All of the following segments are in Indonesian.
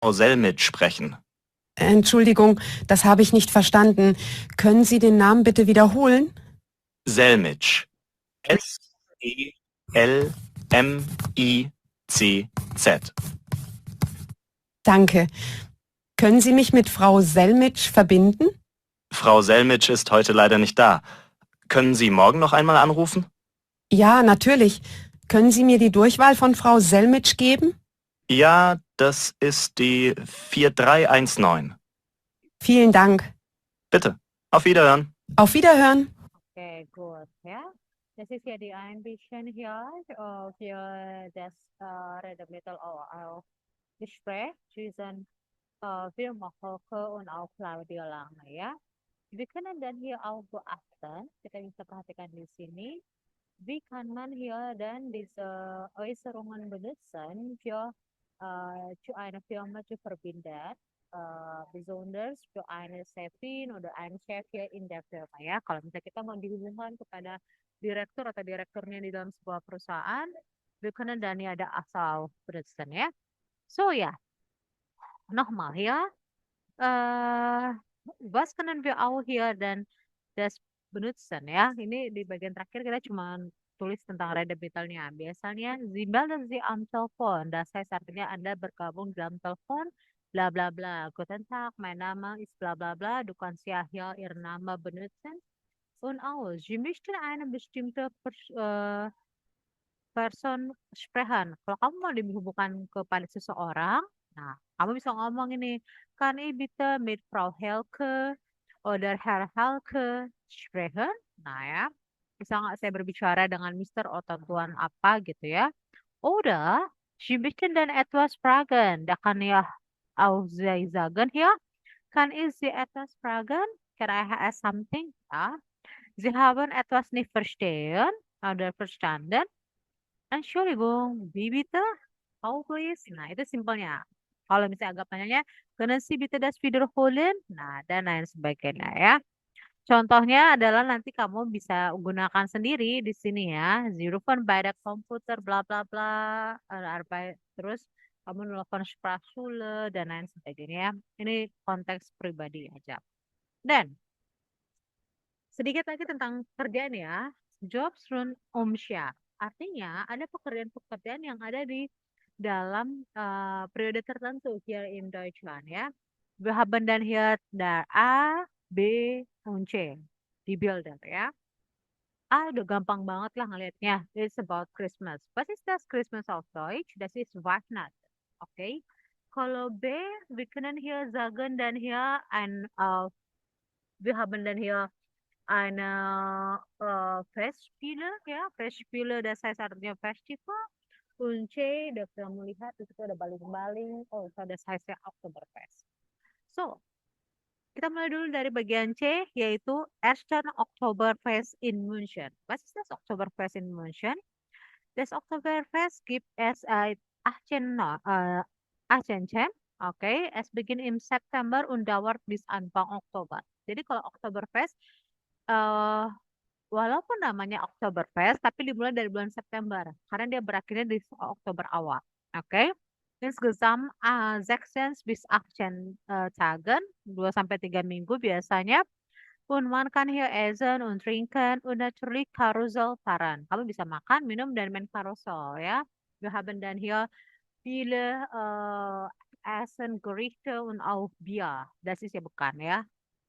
Frau Selmitsch sprechen. Entschuldigung, das habe ich nicht verstanden. Können Sie den Namen bitte wiederholen? Selmitsch. S-E-L-M-I-C-Z. Danke. Können Sie mich mit Frau Selmitsch verbinden? Frau Selmitsch ist heute leider nicht da. Können Sie morgen noch einmal anrufen? Ja, natürlich. Können Sie mir die Durchwahl von Frau Selmitsch geben? Ja, das ist die 4319. Vielen Dank. Bitte. Auf Wiederhören. Auf Wiederhören. Okay, good. Yeah. This is here the ambition here of your das the middle of Gespräch zwischen Firma Hoke und auch Claudia Lange, ya. Wir können dann hier auch beachten, kita bisa perhatikan di sini, wie kann man hier dann diese Äußerungen benutzen für zu einer Firma zu verbinden, besonders für eine Chefin oder einen Chef hier in der Firma, ya. Kalau misalnya kita mau dihubungkan kepada direktur atau direkturnya di dalam sebuah perusahaan, wir können dann hier ada asal benutzen, ya. So ja, nochmal hier. Was können wir auch hier dan das benutzen, ya. Ini di bagian terakhir kita cuma tulis tentang redebitelnya. Biasanya Sie melden Sie am Telefon. Das heißt artinya Anda bergabung dalam telepon, bla bla bla. Guten Tag, mein Name ist bla bla bla. Du kannst ja hier Ihr Name benutzen. Und auch, Sie möchten eine bestimmte person sprechen. Kalau kamu mau dihubungkan kepada seseorang, nah, kamu bisa ngomong ini, kan bitte mit Frau Helke oder Herr Helke sprechen. Nah ya, bisa nggak saya berbicara dengan Mister atau Tuan apa gitu ya. Oder Sie möchten dann etwas fragen. Da kann ja auch Sie sagen, ja, kann ich Sie etwas fragen? Can I ask something? Ja. Sie haben etwas nicht verstehen oder verstanden. Entschuldigung, wie bitte? Oh, please. Nah, itu simpelnya. Kalau misalnya agak panjangnya, können Sie bitte das wiederholen? Nah, dan lain sebagainya ya. Contohnya adalah nanti kamu bisa gunakan sendiri di sini ya. Sie rufen bei der Computer, bla bla bla, terus kamu nelfon Sprachschule dan lain sebagainya ya. Ini konteks pribadi aja. Dan sedikit lagi tentang kerjaan ya. Jobs run Omsya. Artinya ada pekerjaan-pekerjaan yang ada di dalam periode tertentu here in Deutschland ya. We haben dan hier daar A, B, und C. Di builder ya. A udah gampang banget lah ngelihatnya. It's about Christmas. Was ist das Christmas auf Deutsch? Das ist Weihnachten. Okay. Kalau B, wir können hier sagen dan hier wir haben dan hier eine Festspiele, ya, Festspiele, das heißt artinya festival. Und C, udah kamu lihat di situ ada baling-baling. Oh, so das heißt ya Oktoberfest. So, kita mulai dulu dari bagian C, yaitu Eastern Oktoberfest in München. Was ist das Oktoberfest in München? Das Oktoberfest gibt es 18 Cem. Okay, es beginnt im September und dauert bis Anfang Oktober. Jadi kalau Oktoberfest eh walaupun namanya Oktoberfest, tapi dimulai dari bulan September karena dia berakhirnya di Oktober awal. Oke. Insgesamt 6 bis 18 Tagen, 2 sampai 3 minggu biasanya. Und man kann hier essen und trinken und natürlich Karussell fahren. Kamu bisa makan, minum, dan main Karussell ya. Wir haben dann hier viele Essen, Gerichte und auch Bier. Das ist ja bukan ya.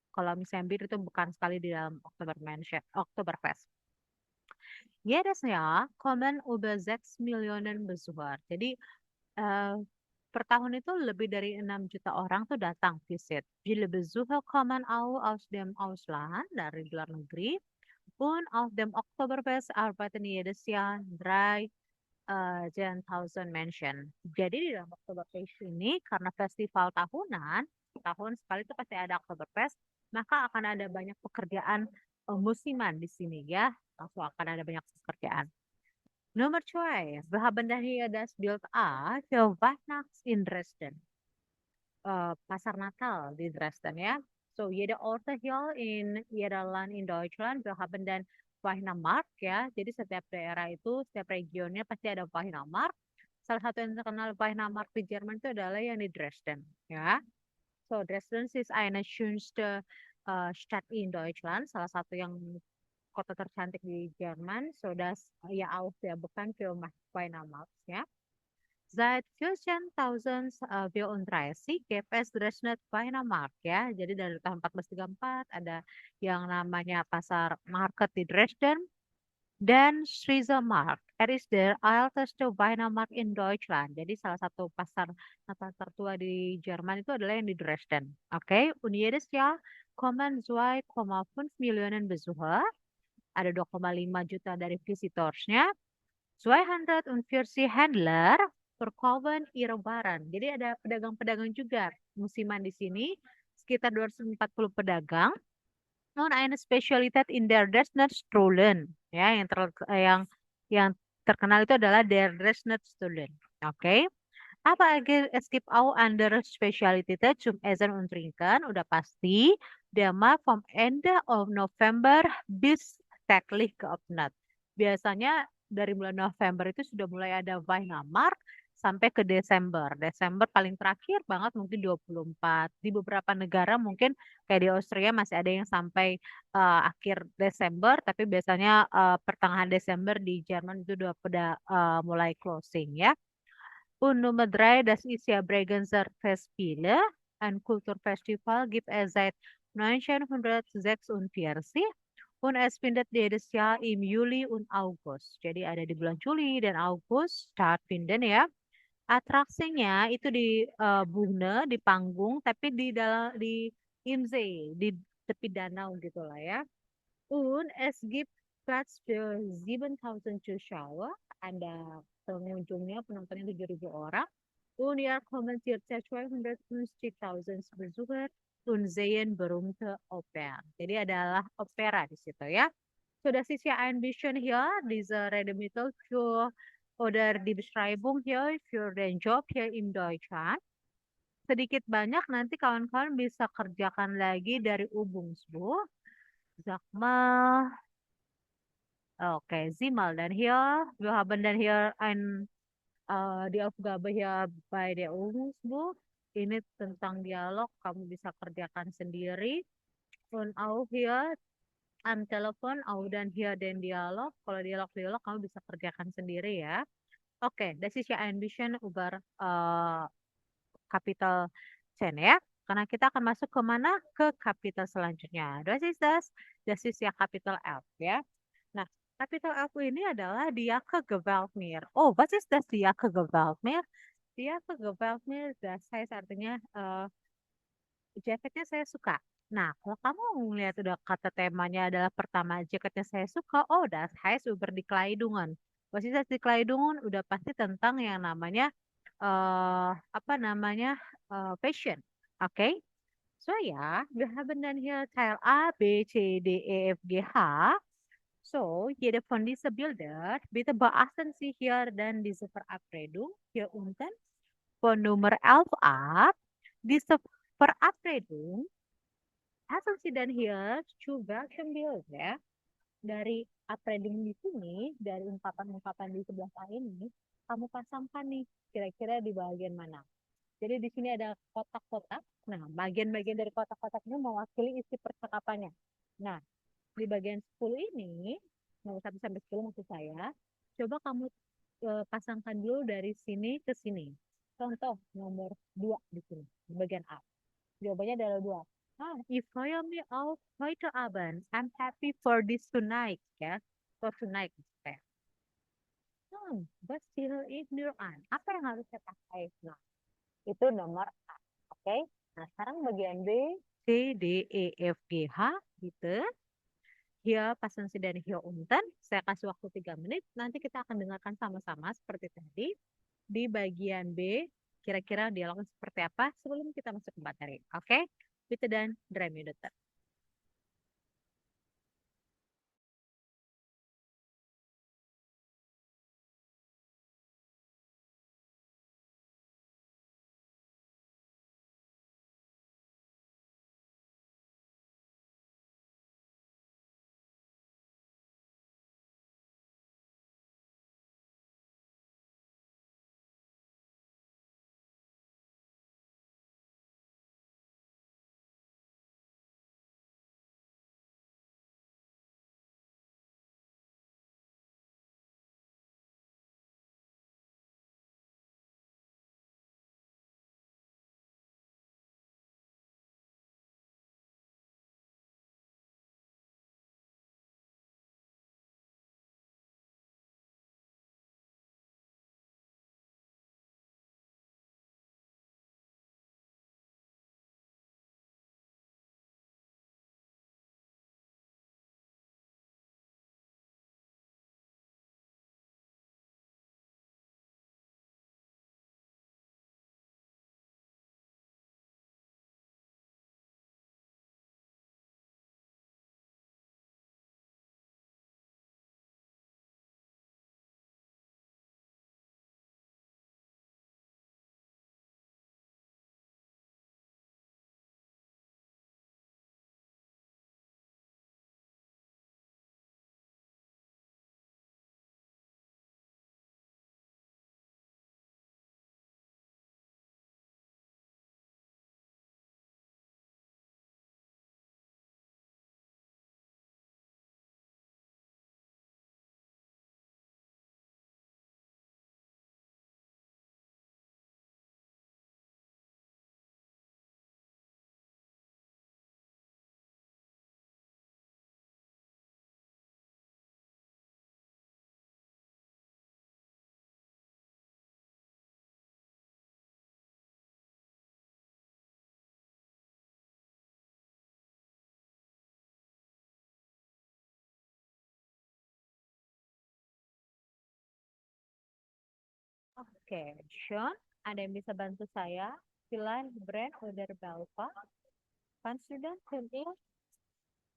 Kalau misalnya bir itu bukan sekali di dalam Oktoberfest. Jedes Jahr kommen über 6 Millionen Besucher. Jadi per tahun itu lebih dari 6 juta orang tuh datang visit. Viele Besucher kommen auch aus dem Ausland, dari luar negeri. Und auf dem Oktoberfest arbeiten jedes Jahr 1000 Menschen. Jadi di dalam Oktoberfest ini karena festival tahunan, tahun sekali itu pasti ada Oktoberfest, maka akan ada banyak pekerjaan musiman di sini ya. Langsung akan ada banyak pekerjaan. Nomor 2, we haben dan hier das Bild A für Weihnachts in Dresden. Pasar Natal di Dresden ya. So, jede Orte hier in jeder Land in Deutschland, wir haben dan Weihnachtsmarkt ya. Jadi setiap daerah itu, setiap regionnya pasti ada Weihnachtsmarkt. Salah satu yang terkenal Weihnachtsmarkt di Jerman itu adalah yang di Dresden, ya. So, Dresden ist eine schönste Stadt in Deutschland, salah satu yang kota tercantik di Jerman. So, das ja auch sehr bekannt für Weihnachtsmarkt, ya. Seit 1434 gibt es Dresdner Weihnachtsmarkt, ya. Jadi dari tahun 1434 ada yang namanya pasar market di Dresden dan Schweizermarkt. Er ist der älteste Weihnachtsmarkt in Deutschland. Jadi salah satu pasar Natal tertua di Jerman itu adalah yang di Dresden. Oke, und jedes Jahr kommen 2,5 Millionen Besucher. Ada 2,5 juta dari visitorsnya. 240 Händler verkaufen ihre Waren. Jadi ada pedagang-pedagang juga musiman di sini, sekitar 240 pedagang. Und eine Spezialität in der Dresdner Strollen. Ya, yang terkenal itu adalah der Dresdner Strollen. Oke. Aber es gibt auch andere Spezialitäten zum Essen und Trinken. Udah pasti, der Markt vom Ende of November bis täglich geöffnet. Biasanya dari bulan November itu sudah mulai ada Weihnachtsmarkt sampai ke Desember. Desember paling terakhir banget mungkin 24. Di beberapa negara mungkin kayak di Austria masih ada yang sampai akhir Desember, tapi biasanya pertengahan Desember di Jerman itu udah pada mulai closing, ya. Und Nummer 3, das ist ja Bregenzer Festspiele, ein Kulturfestival gibt es seit 1946 und es findet jedes Jahr im Juli und August. Jadi ada di bulan Juli dan Agustus stattfinden, ya. Atraksinya itu di Bühne, di panggung, tapi di Imsee, di tepi danau gitu lah, ya. Und es gibt Platz für 7.000 Zuschauer. Ada pengunjungnya, penontonnya 7.000 orang. Und ja kommen circa 250.000 Besucher und sehen berühmte Oper. Jadi adalah opera di situ, ya. So, das ist ja ein bisschen hier, diese Redemittel für oder die Beschreibung hier für den Job hier in Deutschland. Sedikit banyak nanti kawan-kawan bisa kerjakan lagi dari Übungsbuch. Sag mal, okay, sieh mal, dann hier, wir haben dann hier die Aufgabe hier bei der Übungsbuch. Ini tentang dialog, kamu bisa kerjakan sendiri. Und auch hier am Telepon, auch dann hier den Dialog. Kalau dialog-dialog kamu bisa kerjakan sendiri, ya. Oke, das ist ja ein bisschen über Kapitel 10, ya. Karena kita akan masuk ke mana? Ke kapitel selanjutnya. Das ist das. Das ist ya kapitel F, ya. Nah, kapitel F ini adalah die Jacke gefällt mir. Oh, was ist das die Jacke gefällt mir? Die Jacke gefällt mir, das heißt artinya jaketnya saya suka. Nah, kalau kamu melihat udah kata temanya adalah pertama jaketnya saya suka, oh das heißt über die Kleidungen. Was ist das die Kleidungen? Udah pasti tentang yang namanya apa namanya fashion. Oke? So ja, wir haben dann hier Teil A, B, C, D, E, F, G, H. So, jede von diesen Bilder, bitte beachten Sie hier dann diese Verabredung hier unten von Nummer 11 ab. Diese Verabredung hasil Sie dann hier zu welchem Bild, ya. Dari upgrading di sini, dari ungkapan-ungkapan di sebelah A ini, kamu pasangkan nih kira-kira di bagian mana. Jadi di sini ada kotak-kotak. Nah, bagian-bagian dari kotak-kotak ini mewakili isi percakapannya. Nah, di bagian 10 ini, nomor 1 sampai 10 maksud saya, coba kamu pasangkan dulu dari sini ke sini. Contoh nomor 2 di sini, di bagian A. Jawabannya adalah 2. Ich freue mich auf heute Abend. I'm happy for this tonight, ya. For tonight, misalnya. Was will ich nur an? Apa yang harus saya pakai? Nah, itu nomor A. Oke. Nah, sekarang bagian B, C, D, E, F, G, H, gitu. Hier passen Sie dan hier unten. Saya kasih waktu 3 menit. Nanti kita akan dengarkan sama-sama seperti tadi. Di bagian B, kira-kira dialognya seperti apa sebelum kita masuk ke materi. Oke? Bitte dann 3 Minuten. Oke, Sean, ada yang bisa bantu saya? Vielleicht brand oder Belva? Kannst du das? Könnt ihr?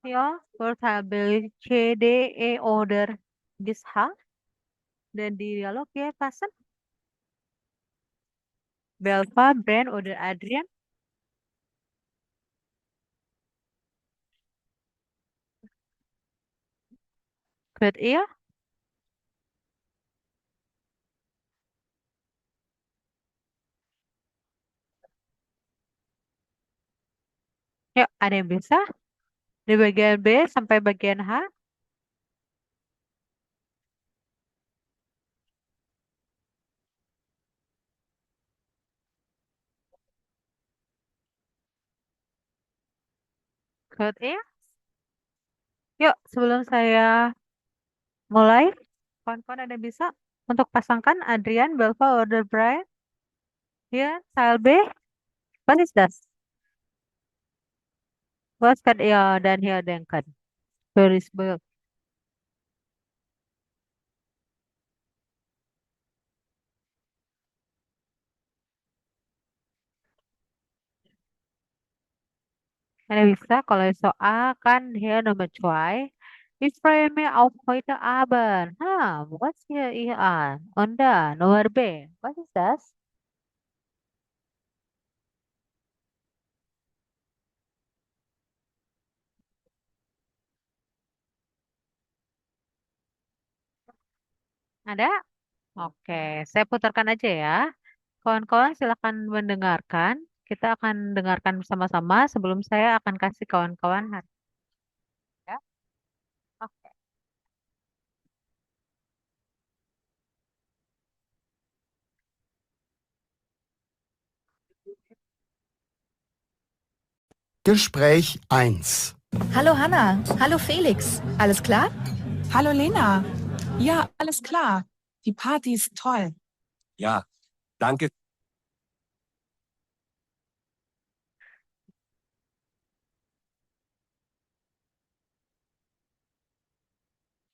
Ja, portable CDE oder Gishal? Dan di dialog ya passen. Belva, Brand oder Adrian? Könnt ihr? Yuk, ada yang bisa? Di bagian B sampai bagian H? Könnt ihr? Yuk, sebelum saya mulai, kawan-kawan ada yang bisa untuk pasangkan Adrian, Belva, oder Brian? Ya, Teil B. Was ist das? Was könnt ihr dan hier denken? Petersburg. Ada bisa kalau soal kan hier Nummer 2. Ich freue mich auf heute Abend. Was hier ihr an? Und dann Nummer B. Was ist das? Ada? Oke, saya putarkan aja ya. Kawan-kawan silakan mendengarkan. Kita akan dengarkan bersama-sama sebelum saya akan kasih kawan-kawan ya. Oke. Gespräch 1. Hallo Hanna, hallo Felix. Alles klar? Hallo Lena. Ja, alles klar. Die Party ist toll. Ja, danke.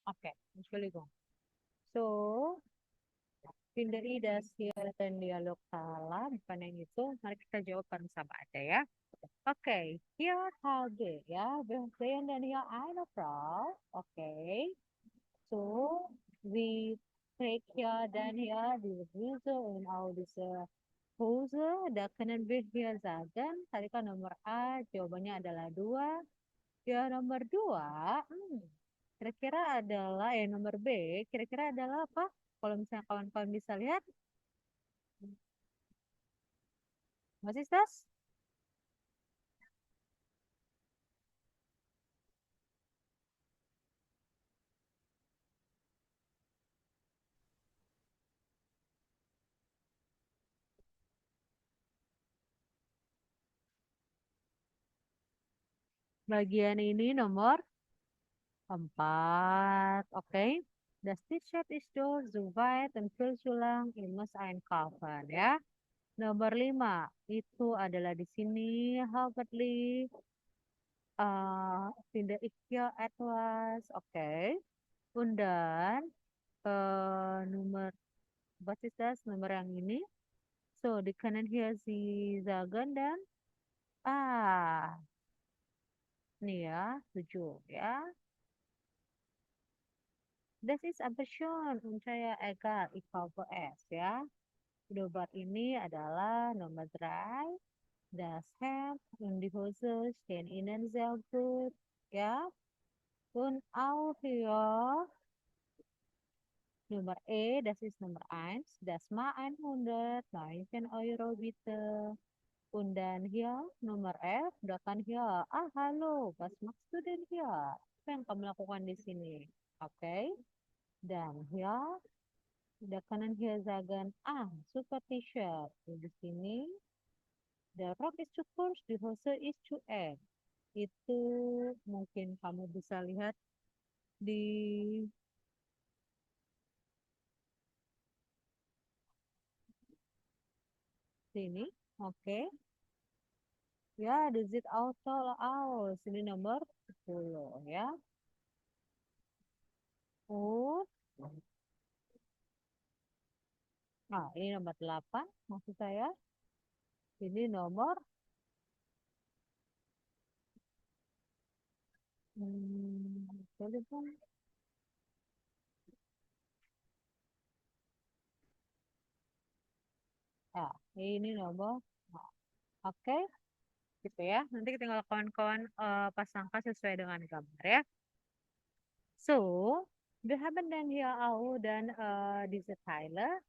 Oke, Entschuldigung. So, finde ich das hier den Dialog salah, bukan yang itu. Mari kita jawab bersama aja ya. Oke, hier habe ya, wir sehen dann hier eine Frau. Okay, so we take hier dann hier die Hose und auch diese Hose. Da können wir hier sagen, tadi kan nomor A, jawabannya adalah 2. Ya, nomor 2, kira-kira adalah, nomor B, kira-kira adalah apa? Kalau misalnya kawan-kawan bisa lihat, masih tas? Bagian ini nomor 4, oke. Das T-shirt ist door so weit und viel zu lang, ich muss einkaufen, ya. Nomor 5, itu adalah di sini, Havertly, finde ich hier etwas, oke. Und dann, nomor, was ist das? Nomor yang ini. So, di kanan hier si Zagan dan, nih ya, 7, ya. Das ist aber schon unsere egal, ich habe es, ya. Dobat ini adalah nomor 3. Das Hemd und die Hose stehen innen sehr gut, ya. Und auch hier Nummer E, das ist Nummer 1. Das mal 119 Euro bitte. Und dann hier Nummer F, da kan hier, halo, was machst du denn hier? Apa yang kamu lakukan di sini? Oke. Dan hier, da kanan hier sagen, super T-shirt. Di sini, der Rock ist zu kurz, die Hose ist zu eng. Itu mungkin kamu bisa lihat di sini. Oke. Ya, die sieht auch toll aus. Ini nomor 10 ya. Oh, Nah, ini nomor 8 maksud saya. Ini nomor telepon. Ya, ini nomor. Nah, oke, gitu ya. Nanti tinggal kawan-kawan pasangkan sesuai dengan gambar ya. So, we haben dann hier auch dann diese Teile.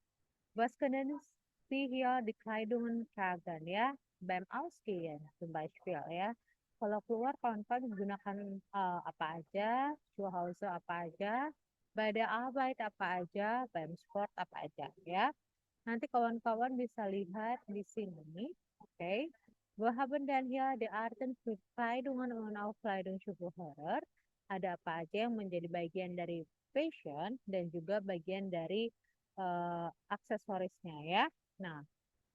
Was können Sie hier die Kleidung tragen ya? Beim Ausgehen zum Beispiel ya. Kalau keluar kawan-kawan menggunakan apa aja, zu Hause apa aja, bei der Arbeit apa aja, beim Sport apa aja ya. Nanti kawan-kawan bisa lihat di sini, oke. Wir haben dann hier die Arten für Kleidungen und auch Kleidungszubehör. Ada apa aja yang menjadi bagian dari fashion dan juga bagian dari aksesorisnya ya. Nah,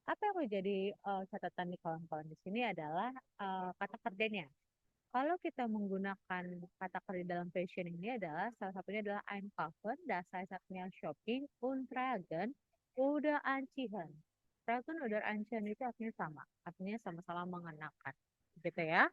apa yang menjadi catatan di kawan-kawan di sini adalah kata kerjanya. Kalau kita menggunakan kata kerja dalam fashion ini adalah salah satunya adalah einkaufen, das heißt artinya shopping, und tragen, oder anziehen. Tragen oder anziehen itu artinya sama, artinya sama-sama mengenakan, gitu ya.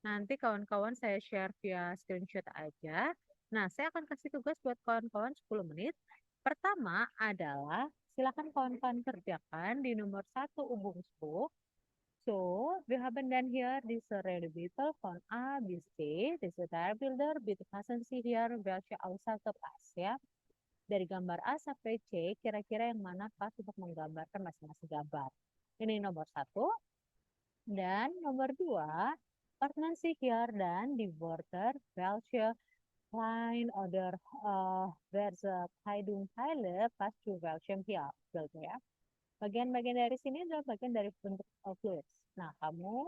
Nanti kawan-kawan saya share via screenshot aja. Nah, saya akan kasih tugas buat kawan-kawan 10 menit. Pertama adalah silakan kawan-kawan kerjakan di nomor 1 Ubungsbuch. So, wir haben dann hier diese Redebitte von A bis C, diese Teilbilder, bitte passen Sie hier welche Aussage passt ya. Dari gambar A sampai C, kira-kira yang mana pas untuk menggambarkan masing-masing gambar. Ini nomor 1. Dan nomor 2, ordnen Sie hier dan die Wörter welche Klein oder verse Kleidungsteile passt zu welchem hier, gitu ya. Bagian-bagian dari sini adalah bagian dari bentuk fluids. Nah, kamu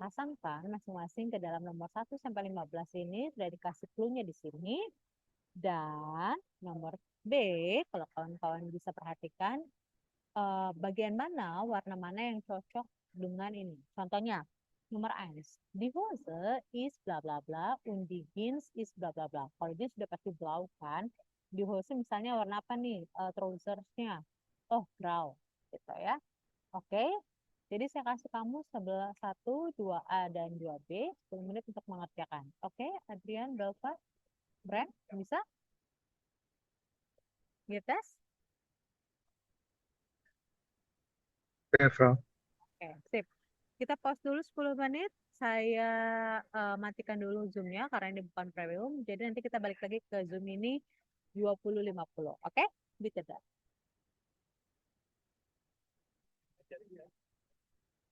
pasangkan masing-masing ke dalam nomor 1 sampai 15 ini, sudah dikasih clue-nya di sini. Dan nomor B, kalau kawan-kawan bisa perhatikan, bagian mana, warna mana yang cocok dengan ini. Contohnya, nomor 1, die Hose ist bla bla bla und die Jeans ist bla bla bla. Kalau dia sudah pasti blau kan, die Hose misalnya warna apa nih, trousersnya? Oh, grau, gitu ya. Oke, jadi saya kasih kamu 1, 2A, dan 2B, 10 menit untuk mengerjakan. Oke, Adrian, Belva, Bram, bisa? Gites? Oke, Frau. Oke, sip. Kita pause dulu 10 menit. Saya matikan dulu Zoom-nya karena ini bukan premium. Jadi nanti kita balik lagi ke Zoom ini 20.50. Oke? Bitte.